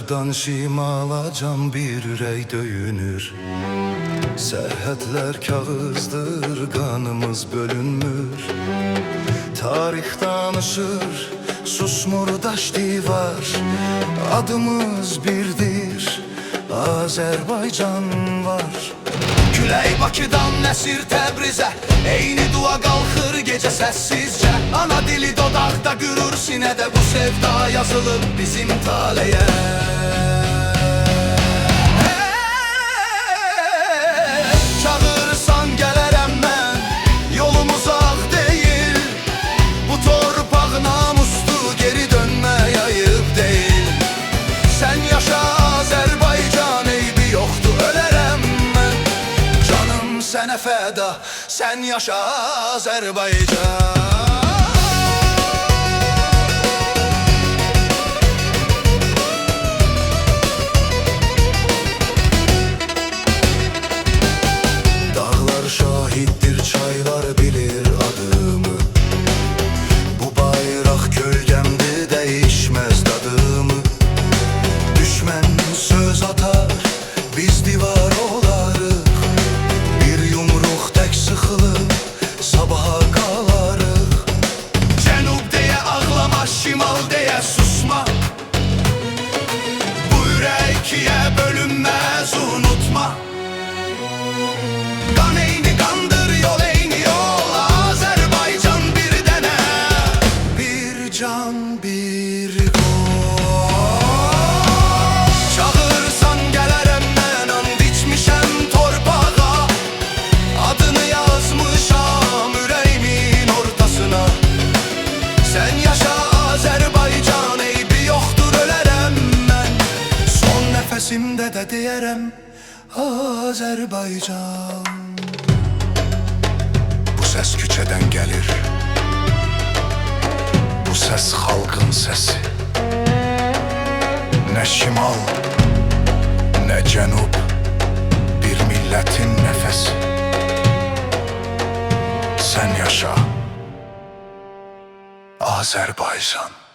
Şərqdən şimala can bir ürək döyünür. Sərhədlər kağızdır, qanımız bölünmür. Tarix danışır, susmur daş divar. Adımız birdir, Azərbaycan var. Külək Bakıdan əsir Təbrizə, eyni dua qalxır gecə səssizcə. Ana dili dodaqda qürur sinədə, bu sevda yazılıb bizim taleyə. Çağırsan gələrəm mən, yolum uzaq deyil. Bu torpaq namuslu, geri dönmək ayıb deyil. Sən yaşa Azərbaycan, eybi yoxdur, ölərəm mən. Canım sənə fəda, sən yaşa Azərbaycan. Şahittir çaylar bilir adımı. Bu bayraq kölgemde değişmez tadımı. Düşmən söz atar, biz divar olarıq. Bir yumruq tək sıxılıb sabaha qalarıq. Cənub deyə ağlama, şimal deyə susma. Bu ürək ikiyə bölünməz, unutma. Qan eyni qandır, yol eyni yol, Azərbaycan bir dənə, bir can, bir qol. Çağırsan gələrəm mən, and içmişəm torpağa. Adını yazmışam ürəyimin ortasına. Sən yaşa Azərbaycan, eybi yoxdur, ölərəm mən. Son nəfəsimdə də deyərəm Azərbaycan. Bu səs küçədən gəlir, bu səs xalqın səsi. Nə şimal, nə cənub, bir millətin nəfəsi. Sən yaşa Azərbaycan.